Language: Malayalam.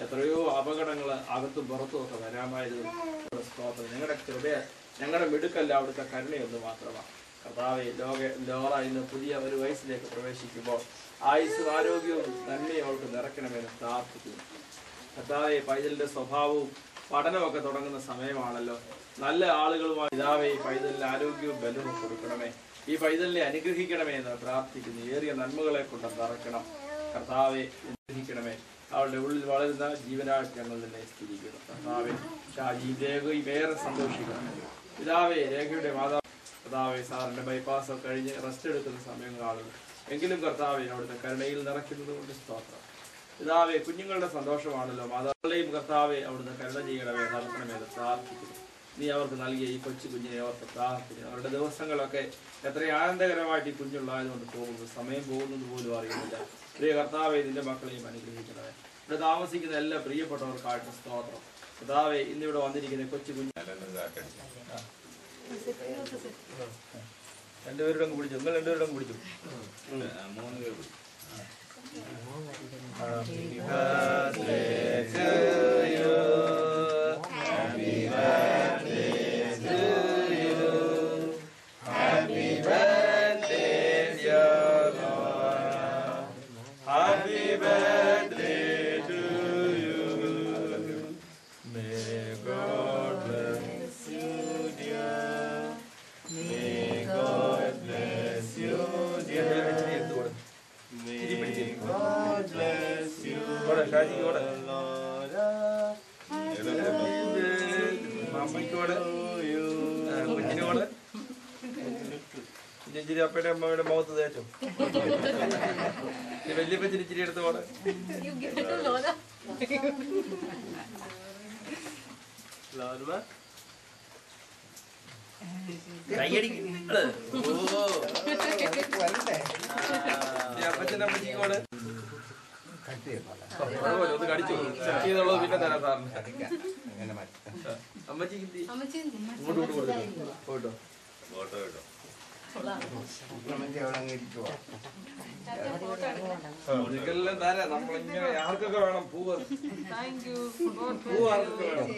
എത്രയോ അപകടങ്ങൾ അകത്തും പുറത്തും ഒക്കെ വരാമായിരുന്നു. സ്തോത്രം. ഞങ്ങളുടെ കൃപയ ഞങ്ങളുടെ മിടുക്കല്ല, അവിടുത്തെ കരുണയൊന്ന് മാത്രമാണ്. കർത്താവെ, ലോറ ഇന്ന് പുതിയ ഒരു വയസ്സിലേക്ക് പ്രവേശിക്കുമ്പോൾ ആയുസ്സും ആരോഗ്യവും നന്മയും അവൾക്ക് നിറയ്ക്കണമെന്ന് പ്രാർത്ഥിക്കുന്നു. കർത്താവെ, പൈതലിന്റെ സ്വഭാവവും പഠനമൊക്കെ തുടങ്ങുന്ന സമയമാണല്ലോ. നല്ല ആളുകളുമായി പിതാവെ പൈതലിന് ആരോഗ്യവും ബലവും കൊടുക്കണമേ. ഈ പൈതലിനെ അനുഗ്രഹിക്കണമേ എന്ന് പ്രാർത്ഥിക്കുന്നു. ഏറിയ നന്മകളെ കൊണ്ട് നിറയ്ക്കണം കർത്താവെ, അനുഗ്രഹിക്കണമേ. അവളുടെ ഉള്ളിൽ വളരുന്ന ജീവനായിട്ട് ഞങ്ങൾ തന്നെ സ്ഥിതിക്കണം. കർത്താവെ, രേഖയും ഏറെ സന്തോഷിക്കണം. പിതാവെ, രേഖയുടെ കർത്താവെ, സാറിന്റെ ബൈപ്പാസ് കഴിഞ്ഞ് റെസ്റ്റ് എടുക്കുന്ന സമയങ്ങളാണ് എങ്കിലും കർത്താവെ അവിടുത്തെ കരുണയിൽ നിറയ്ക്കുന്നത് കൊണ്ട് സ്തോത്രം. പിതാവെ, കുഞ്ഞുങ്ങളുടെ സന്തോഷമാണല്ലോ. മാതാക്കളെയും കർത്താവെ അവിടുന്ന് കരുണ ചെയ്യണമേ, നടത്തണമെന്ന് പ്രാർത്ഥിക്കുന്നു. നീ അവർക്ക് നൽകിയ ഈ കൊച്ചു കുഞ്ഞിനെ അവർക്ക് പ്രാർത്ഥിക്കുന്നു. അവരുടെ ദിവസങ്ങളൊക്കെ എത്ര ആനന്ദകരമായിട്ട് ഈ കുഞ്ഞുള്ളായതുകൊണ്ട് പോകുന്നു. സമയം പോകുന്നത് പോലും അറിയുന്നില്ല. പ്രിയ കർത്താവെ, നിന്റെ മക്കളെയും അനുഗ്രഹിക്കണമേ. ഇവിടെ താമസിക്കുന്ന എല്ലാ പ്രിയപ്പെട്ടവർക്കായിട്ട് സ്തോത്രം. കർത്താവെ, ഇന്നിവിടെ വന്നിരിക്കുന്ന കൊച്ചു കുഞ്ഞ് രണ്ടുപേരുടെ പിടിച്ചു. നിങ്ങൾ രണ്ടുപേരുടെ പിടിച്ചു. 3 പേര് പിടിച്ചു. Happy birthday to you. Happy birthday to you. Happy birthday dear Lord. Happy birthday to you. May God bless you dear. May God bless you dear. May God bless you, Lord. ഇച്ചിരി അപ്പയുടെ അമ്മയുടെ മുഖത്ത് തേച്ചോ. വലിയ പച്ചിരി ഇച്ചിരി എടുത്ത് പോടെ. അപ്പച്ചൻ്റെ അമ്മച്ചിക്ക് കൂടെ ഒന്ന് കടിച്ചു ശക്തിയുള്ളത് പിന്നെ തരാം സാറിന്. അമ്മച്ചിക്ക് ഇങ്ങോട്ട് പോയിട്ടോ ഫോട്ടോ കേട്ടോ. ഇതെല്ലാം തരാം. നമ്മളിങ്ങനെ ആർക്കൊക്കെ വേണം പൂവ്, പൂവ് ആർക്കൊക്കെ വേണം.